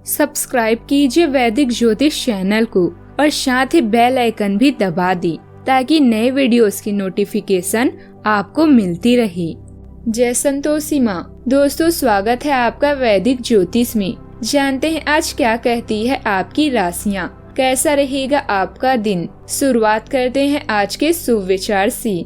Subscribe कीजिए वैदिक ज्योतिष चैनल को और साथ ही बेल आइकन भी दबा दी ताकि नए वीडियोस की नोटिफिकेशन आपको मिलती रहे। जय संतोषी माँ। दोस्तों, स्वागत है आपका वैदिक ज्योतिष में। जानते हैं आज क्या कहती है आपकी राशियाँ, कैसा रहेगा आपका दिन। शुरुआत करते हैं आज के शुभ विचार से।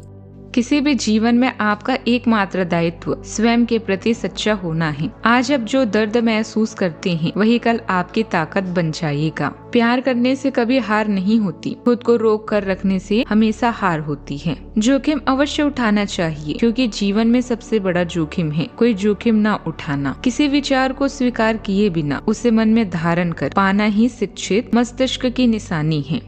किसी भी जीवन में आपका एकमात्र दायित्व स्वयं के प्रति सच्चा होना है। आज आप जो दर्द महसूस करते हैं वही कल आपकी ताकत बन जाएगा। प्यार करने से कभी हार नहीं होती, खुद को रोक कर रखने से हमेशा हार होती है। जोखिम अवश्य उठाना चाहिए क्योंकि जीवन में सबसे बड़ा जोखिम है कोई जोखिम ना उठाना। किसी विचार को स्वीकार किए बिना उसे मन में धारण कर पाना ही शिक्षित मस्तिष्क की निशानी है।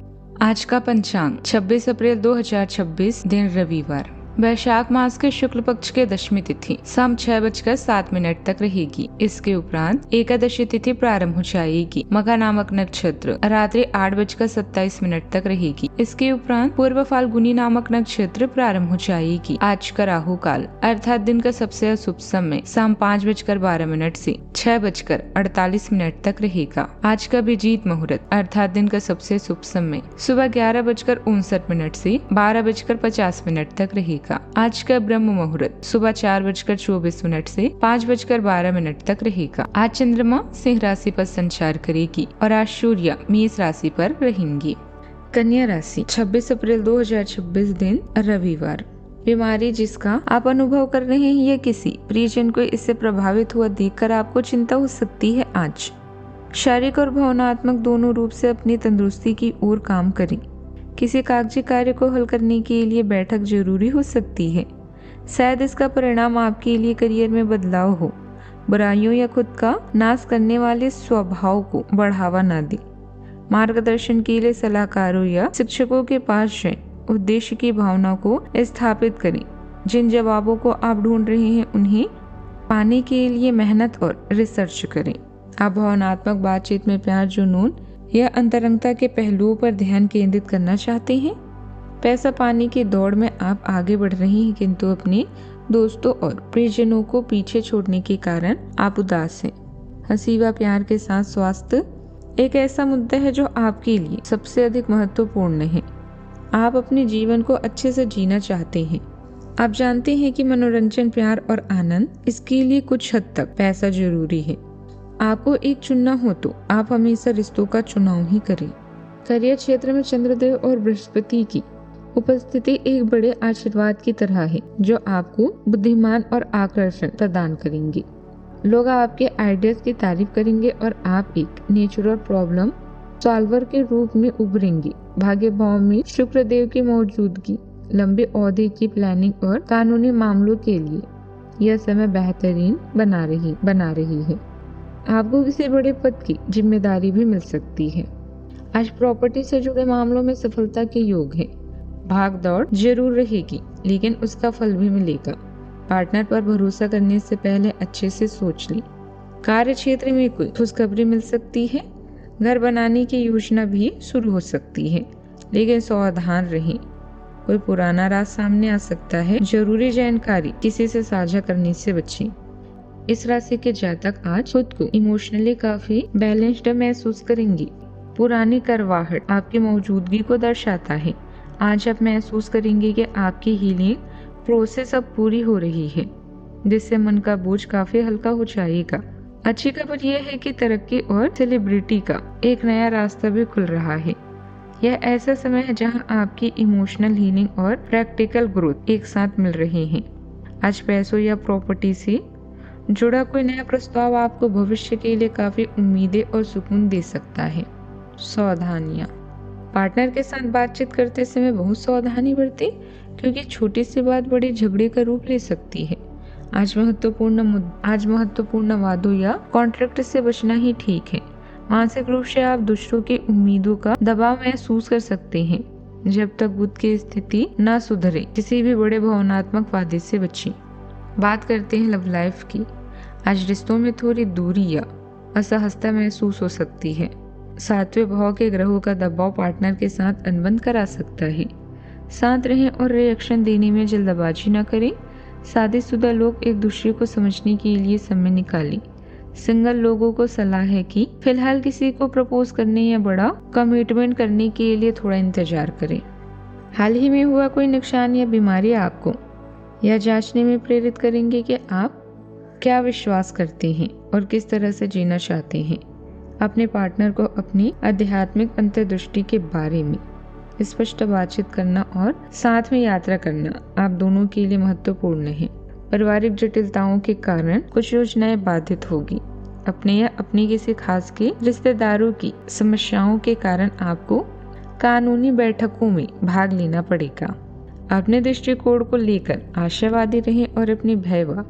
आज का पंचांग 26 अप्रैल 2026 दिन रविवार। वैशाख मास के शुक्ल पक्ष के दशमी तिथि शाम 6:07 तक रहेगी। इसके उपरांत एकादशी तिथि प्रारंभ हो जाएगी। मघा नामक नक्षत्र रात्रि 8:27 तक रहेगी। इसके उपरांत पूर्व फाल्गुनी नामक नक्षत्र प्रारंभ हो जाएगी। आज का राहु काल अर्थात दिन का सबसे अशुभ समय शाम 5:12 से 6:48 तक रहेगा। आज का अभिजीत मुहूर्त अर्थात दिन का सबसे शुभ समय सुबह 11:59 से 12:50 तक रहेगा। आज का ब्रह्म मुहूर्त सुबह 4:24 से 5:12 तक रहेगा। आज चंद्रमा सिंह राशि पर संचार करेगी और आज सूर्य मेष राशि पर रहेंगी। कन्या राशि 26 अप्रैल 2026 दिन रविवार। बीमारी जिसका आप अनुभव कर रहे हैं या किसी प्रियजन को इससे प्रभावित हुआ देखकर आपको चिंता हो सकती है। आज शारीरिक और भावनात्मक दोनों रूप से अपनी तंदुरुस्ती की ओर काम करें। किसी कागजी कार्य को हल करने के लिए बैठक जरूरी हो सकती है। शायद इसका परिणाम आपके लिए करियर में बदलाव हो। बुराइयों या खुद का नाश करने वाले स्वभाव को बढ़ावा न दें। मार्गदर्शन के लिए सलाहकारों या शिक्षकों के पास जाएं। उद्देश्य की भावना को स्थापित करें। जिन जवाबों को आप ढूंढ रहे हैं उन्हें पाने के लिए मेहनत और रिसर्च करें। आप भावनात्मक बातचीत में प्यार, जुनून या अंतरंगता के पहलुओं पर ध्यान केंद्रित करना चाहते हैं। पैसा पाने की दौड़ में आप आगे बढ़ रहे हैं किंतु अपने दोस्तों और प्रियजनों को पीछे छोड़ने के कारण आप उदास हैं। हंसी व प्यार के साथ स्वास्थ्य एक ऐसा मुद्दा है जो आपके लिए सबसे अधिक महत्वपूर्ण है। आप अपने जीवन को अच्छे से जीना चाहते हैं। आप जानते हैं कि मनोरंजन, प्यार और आनंद इसके लिए कुछ हद तक पैसा जरूरी है। आपको एक चुनना हो तो आप हमेशा रिश्तों का चुनाव ही करें। करियर क्षेत्र में चंद्रदेव और बृहस्पति की उपस्थिति एक बड़े आशीर्वाद की तरह है जो आपको बुद्धिमान और आकर्षण प्रदान करेंगे। लोग आपके आइडियाज की तारीफ करेंगे और आप एक नेचुरल प्रॉब्लम सॉल्वर के रूप में उभरेंगे। भाग्य भाव में शुक्र देव की मौजूदगी लंबे अवधि की प्लानिंग और कानूनी मामलों के लिए यह समय बेहतरीन बना रही है। आपको किसी बड़े पद की जिम्मेदारी भी मिल सकती है। आज प्रॉपर्टी से जुड़े मामलों में सफलता के योग है। भाग दौड़ जरूर रहेगी लेकिन उसका फल भी मिलेगा। पार्टनर पर भरोसा करने से पहले अच्छे से सोच लें। कार्य क्षेत्र में कोई खुशखबरी मिल सकती है। घर बनाने की योजना भी शुरू हो सकती है लेकिन सावधान रहें। कोई पुराना राज सामने आ सकता है। जरूरी जानकारी किसी से साझा करने से बचें। इस राशि के जातक आज खुद को इमोशनली काफी बैलेंस्ड महसूस करेंगी। पुरानी करवाहट आपकी मौजूदगी को दर्शाता है। आज आप महसूस करेंगे कि आपकी हीलिंग प्रोसेस अब पूरी हो रही है जिससे मन का बोझ काफी हल्का हो जाएगा। अच्छी खबर यह है कि तरक्की और सेलिब्रिटी का एक नया रास्ता भी खुल रहा है। यह ऐसा समय है जहां आपकी इमोशनल हीलिंग और प्रैक्टिकल ग्रोथ एक साथ मिल रहे हैं। आज पैसों या प्रॉपर्टी से जुड़ा कोई नया प्रस्ताव आपको भविष्य के लिए काफी उम्मीदें और सुकून दे सकता है। सावधानियां। पार्टनर के साथ बातचीत करते समय बहुत सावधानी बरतें क्योंकि छोटी सी बात बड़े झगड़े का रूप ले सकती है। आज महत्वपूर्ण वादों या कॉन्ट्रैक्ट से बचना ही ठीक है। मानसिक रूप से आप दूसरों की उम्मीदों का दबाव महसूस कर सकते हैं। जब तक बुध की स्थिति न सुधरे किसी भी बड़े भावनात्मक वादे से बचें। बात करते हैं लव लाइफ की। आज रिश्तों में थोड़ी दूरी या असहजता महसूस हो सकती है। सातवें भाव के ग्रहों का दबाव पार्टनर के साथ अनबन करा सकता है। शांत रहें और रिएक्शन देने में जल्दबाजी न करें। शादीशुदा लोग एक दूसरे को समझने के लिए समय निकालें। सिंगल लोगों को सलाह है कि फिलहाल किसी को प्रपोज करने या बड़ा कमिटमेंट करने के लिए थोड़ा इंतजार करें। हाल ही में हुआ कोई नुकसान या बीमारी आपको यह जांचने में प्रेरित करेंगे कि आप क्या विश्वास करते हैं और किस तरह से जीना चाहते हैं। अपने पार्टनर को अपनी आध्यात्मिक अंतर्दृष्टि के बारे में स्पष्ट बातचीत करना और साथ में यात्रा करना आप दोनों के लिए महत्वपूर्ण है। पारिवारिक जटिलताओं के कारण कुछ योजनाएं बाधित होगी। अपने या अपनी किसी खास के रिश्तेदारों की समस्याओं के कारण आपको कानूनी बैठकों में भाग लेना पड़ेगा। अपने दृष्टिकोण को लेकर आशावादी रहें और अपनी भय व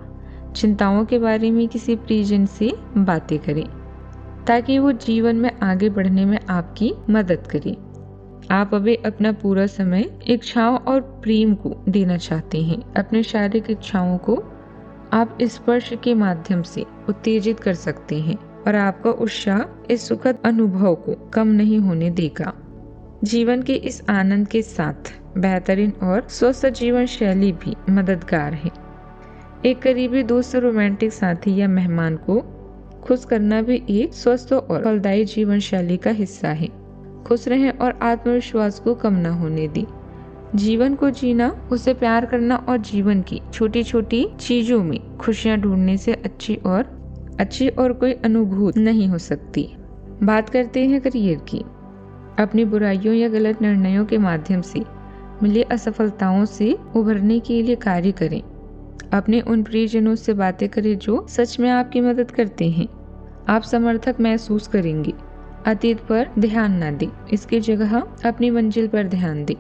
चिंताओं के बारे में किसी परिजन से बातें करें ताकि वो जीवन में आगे बढ़ने में आपकी मदद करे। आप अभी अपना पूरा समय इच्छाओं और प्रेम को देना चाहते हैं। अपने शारीरिक इच्छाओं को आप स्पर्श के माध्यम से उत्तेजित कर सकते हैं और आपका उत्साह इस सुखद अनुभव को कम नहीं होने देगा। जीवन के इस आनंद के साथ बेहतरीन और स्वस्थ जीवन शैली भी मददगार है। एक करीबी दोस्त, रोमांटिक साथी या मेहमान को खुश करना भी एक स्वस्थ और फलदायी जीवन शैली का हिस्सा है। खुश रहें और आत्मविश्वास को कम न होने दें। जीवन को जीना, उसे प्यार करना और जीवन की छोटी छोटी चीजों में खुशियां ढूंढने से अच्छी और कोई अनुभूति नहीं हो सकती। बात करते हैं करियर की। अपनी बुराइयों या गलत निर्णयों के माध्यम से मिली असफलताओं से उभरने के लिए कार्य करें। अपने उन प्रियजनों से बातें करें जो सच में आपकी मदद करते हैं। आप समर्थक महसूस करेंगे। अतीत पर ध्यान न दें, इसकी जगह अपनी मंजिल पर ध्यान दें,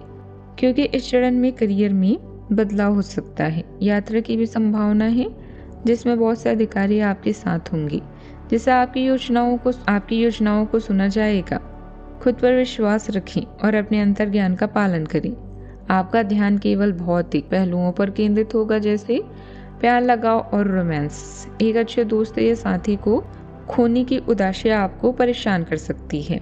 क्योंकि इस चरण में करियर में बदलाव हो सकता है। यात्रा की भी संभावना है जिसमें बहुत से अधिकारी आपके साथ होंगे, जिससे आपकी योजनाओं को सुना जाएगा। खुद पर विश्वास रखें और अपने अंतर्ज्ञान का पालन करें। आपका ध्यान केवल भौतिक पहलुओं पर केंद्रित होगा, जैसे प्यार, लगाव और रोमांस। एक अच्छे दोस्त या साथी को खोने की उदासी आपको परेशान कर सकती है।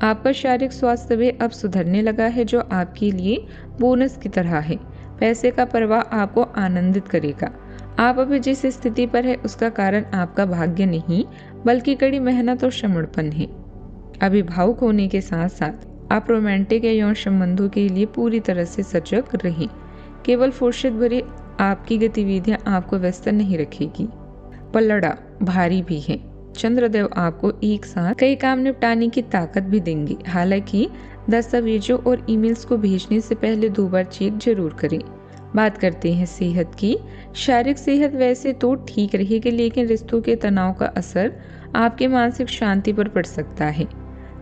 आपका शारीरिक स्वास्थ्य भी अब सुधरने लगा है, जो आपके लिए बोनस की तरह है। पैसे का प्रवाह आपको आनंदित करेगा। आप अभी जिस स्थिति पर है उसका कारण आपका भाग्य नहीं, बल्कि कड़ी मेहनत और समर्पण है। अभी भावुक होने के साथ साथ आप रोमांटिक या यौन संबंधों के लिए पूरी तरह से सजग रहें। केवल फुर्सत भरी आपकी गतिविधियां आपको व्यस्त नहीं रखेगी। पलड़ा भारी भी है। चंद्रदेव आपको एक साथ कई काम निपटाने की ताकत भी देंगे। हालांकि दस्तावेजों और ईमेल्स को भेजने से पहले 2 बार चेक जरूर करें। बात करते हैं सेहत की। शारीरिक सेहत वैसे तो ठीक रहेगी, लेकिन रिश्तों के तनाव का असर आपके मानसिक शांति पर पड़ सकता है।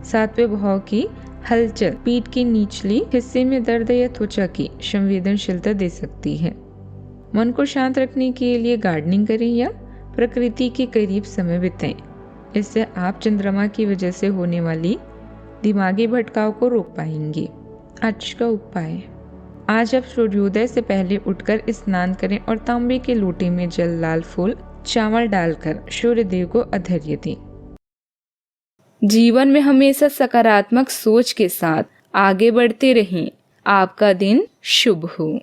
7वें भाव की हलचल पीठ के निचले हिस्से में दर्द या त्वचा की संवेदनशीलता दे सकती है। मन को शांत रखने के लिए गार्डनिंग करें या प्रकृति के करीब समय बिताएं। इससे आप चंद्रमा की वजह से होने वाली दिमागी भटकाव को रोक पाएंगे। आज का उपाय: आज आप सूर्योदय से पहले उठकर स्नान करें और तांबे के लोटे में जल, लाल फूल, चावल डालकर सूर्य देव को अर्घ्य दें। जीवन में हमेशा सकारात्मक सोच के साथ आगे बढ़ते रहें। आपका दिन शुभ हो।